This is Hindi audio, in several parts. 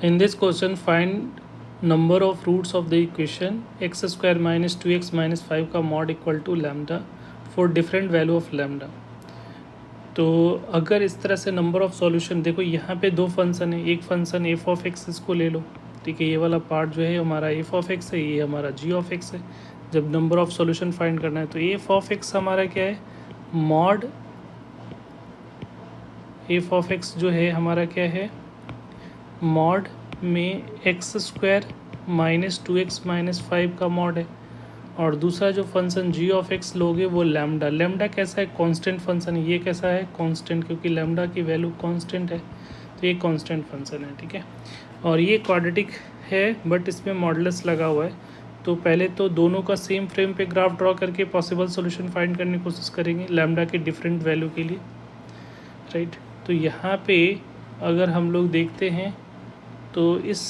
In this question, find number of roots of the equation x square minus 2x minus 5 का mod equal to lambda for different value of lambda. तो अगर इस तरह से नंबर ऑफ सॉल्यूशन, देखो यहाँ पे दो फंक्शन है, एक फंक्शन एफ ऑफ एक्स, इसको ले लो, ठीक है। ये वाला पार्ट जो है हमारा एफ ऑफ एक्स है, ये हमारा जी ऑफ एक्स है। जब नंबर ऑफ सॉल्यूशन फाइंड करना है तो एफ ऑफ एक्स हमारा क्या है, मॉड एफ ऑफ एक्स जो है हमारा क्या है, मॉड में x square minus 2x minus 5 का मॉड है। और दूसरा जो फंक्शन जी ऑफ एक्स लोगे वो लैम्डा। लैम्डा कैसा है, कांस्टेंट फंक्शन है। ये कैसा है, कांस्टेंट, क्योंकि लैम्डा की वैल्यू कांस्टेंट है, तो ये कांस्टेंट फंक्शन है, ठीक है। और ये क्वाड्रेटिक है बट इसमें मॉडुलस लगा हुआ है। तो पहले तो दोनों का सेम फ्रेम पे ग्राफ ड्रॉ करके पॉसिबल सॉल्यूशन फाइंड करने की कोशिश करेंगे लैम्डा के डिफरेंट वैल्यू के लिए, राइट। तो यहाँ पे अगर हम लोग देखते हैं तो इस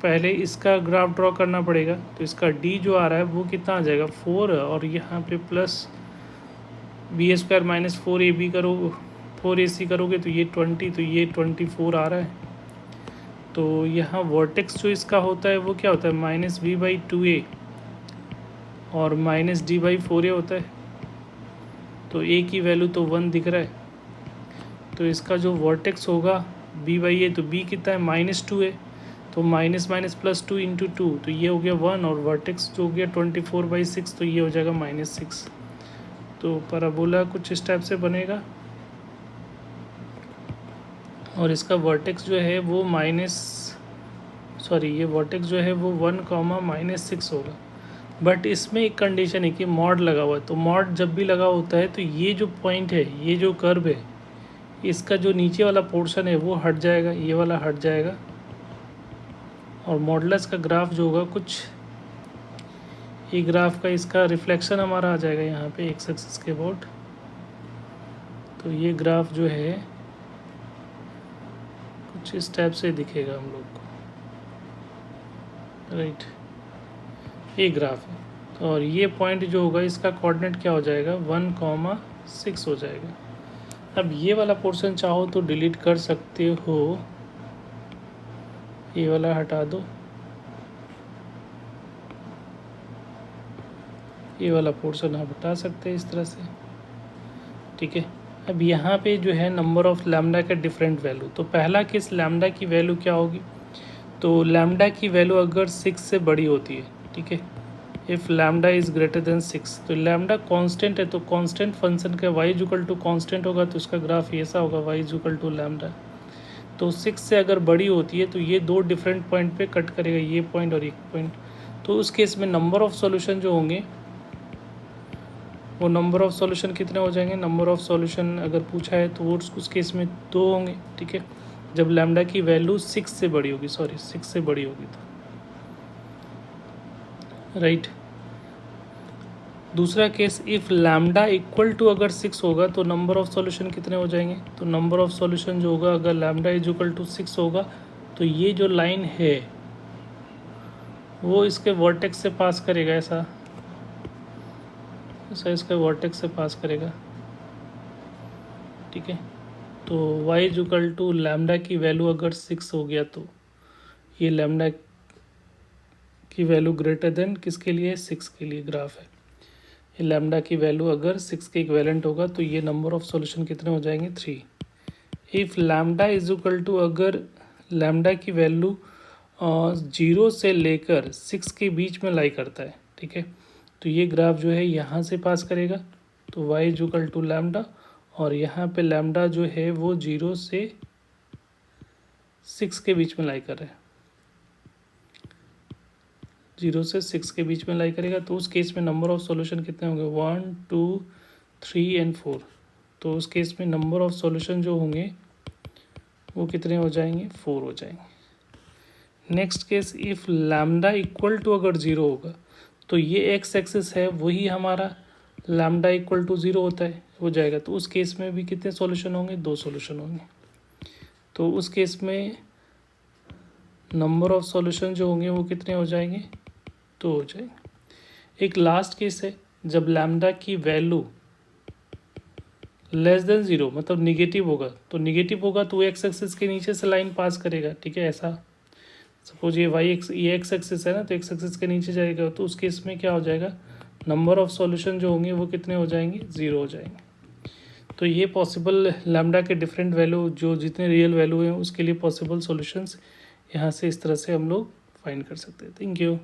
पहले इसका ग्राफ ड्रॉ करना पड़ेगा। तो इसका डी जो आ रहा है वो कितना आ जाएगा, 4, और यहाँ पे plus B square minus 4ab करो, 4ac करोगे तो ये 20, तो ये 24 आ रहा है। तो यहाँ वर्टेक्स जो इसका होता है वो क्या होता है, माइनस b/2a और माइनस d/4a होता है। तो a की वैल्यू तो 1 दिख रहा है, तो इसका जो वर्टेक्स होगा b/a, तो b कितना है, -2 है, तो माइनस माइनस प्लस 2 इंटू 2, तो ये हो गया 1, और वर्टेक्स जो हो गया 24/6, तो ये हो जाएगा -6। तो पैराबोला कुछ इस टाइप से बनेगा, और इसका वर्टेक्स जो है वो ये वर्टेक्स जो है वो 1, -6 होगा। बट इसमें एक कंडीशन है कि मॉड लगा हुआ है। तो मॉड जब भी लगा होता है तो ये जो पॉइंट है, ये जो कर्व है, इसका जो नीचे वाला पोर्शन है वो हट जाएगा, ये वाला हट जाएगा, और मॉडुलस का ग्राफ जो होगा कुछ ये ग्राफ का इसका रिफ्लेक्शन हमारा आ जाएगा यहाँ पे एक्स एक्सिस के अबाउट। तो ये ग्राफ जो है कुछ इस टाइप से दिखेगा हम लोग को, राइट। ये ग्राफ है, और ये पॉइंट जो होगा इसका कोऑर्डिनेट क्या हो जाएगा, 1,6 हो जाएगा। अब ये वाला पोर्शन चाहो तो डिलीट कर सकते हो, ये वाला हटा दो, ये वाला पोर्शन आप हटा सकते हैं इस तरह से, ठीक है। अब यहाँ पे जो है नंबर ऑफ लैम्डा का डिफरेंट वैल्यू, तो पहला केस लैम्डा की वैल्यू क्या होगी, तो लैम्डा की वैल्यू अगर 6 से बड़ी होती है, ठीक है, if lambda is greater than 6, तो लैम्डा कांस्टेंट है, तो कांस्टेंट फंक्शन का y इक्वल टू कांस्टेंट होगा, तो इसका ग्राफ ऐसा होगा, y इक्वल टू लैम्डा। तो 6 से अगर बड़ी होती है तो ये दो डिफरेंट पॉइंट पे कट करेगा, ये पॉइंट और एक पॉइंट। तो उस केस में नंबर ऑफ सॉल्यूशन जो होंगे वो नंबर ऑफ सॉल्यूशन कितने हो जाएंगे, नंबर ऑफ सॉल्यूशन अगर पूछा है तो वो उस केस में 2 होंगे, ठीक है, जब लैम्डा की वैल्यू 6 से बड़ी होगी, 6 से बड़ी होगी तो, राइट। दूसरा case if lambda equal to अगर 6 होगा तो नंबर ऑफ सॉल्यूशन कितने हो जाएंगे, तो नंबर ऑफ सॉल्यूशन जो होगा अगर लैम्डा इज इक्वल टू 6 होगा तो ये जो लाइन है वो इसके वर्टेक्स से पास करेगा, ऐसा इसके वर्टेक्स से पास करेगा, ठीक है। तो y is equal to lambda की वैल्यू अगर 6 हो गया तो ये लैम्डा की वैल्यू ग्रेटर देन किसके लिए, 6 के लिए ग्राफ है। ये लैम्डा की वैल्यू अगर 6 के इक्विवेलेंट होगा तो ये नंबर ऑफ सॉल्यूशन कितने हो जाएंगे, 3। If lambda is equal to अगर लैम्डा की वैल्यू 0 से लेकर 6 के बीच में लाई करता है, ठीक है, तो ये ग्राफ जो है यहाँ से पास करेगा, तो y is equal to lambda, और यहाँ पे लैम्डा जो है वो 0 से 6 के बीच में लाई कर रहा है, 0 से 6 के बीच में लाई करेगा। तो उस केस में नंबर ऑफ सॉल्यूशन कितने होंगे, 1, 2, 3 एंड 4। तो उस केस में नंबर ऑफ सॉल्यूशन जो होंगे वो कितने हो जाएंगे, 4 हो जाएंगे। Next case if lambda equal to अगर 0 होगा तो ये एक्स एक्सिस है वही हमारा लैम्डा इक्वल टू 0 होता है, हो जाएगा। तो उस केस में भी कितने सॉल्यूशन होंगे, 2 सॉल्यूशन होंगे। तो उस केस में नंबर ऑफ सॉल्यूशन जो होंगे वो कितने हो जाएंगे, 2 हो जाएंगे। एक लास्ट केस है जब लैम्डा की वैल्यू लेस देन 0 मतलब निगेटिव होगा, तो निगेटिव होगा तो एक्स एक्सिस के नीचे से लाइन पास करेगा, ठीक है, ऐसा। सपोज ये एक्स एक्सिस है ना, तो एक्स एक्सिस के नीचे जाएगा, तो उस केस में क्या हो जाएगा, नंबर ऑफ सॉल्यूशन जो होंगे वो कितने हो जाएंगे, 0 हो जाएंगे। तो ये पॉसिबल लैम्डा के डिफरेंट वैल्यू जो जितने रियल वैल्यू हैं उसके लिए पॉसिबल सॉल्यूशंस यहाँ से इस तरह से हम लोग फाइंड कर सकते हैं। Thank you.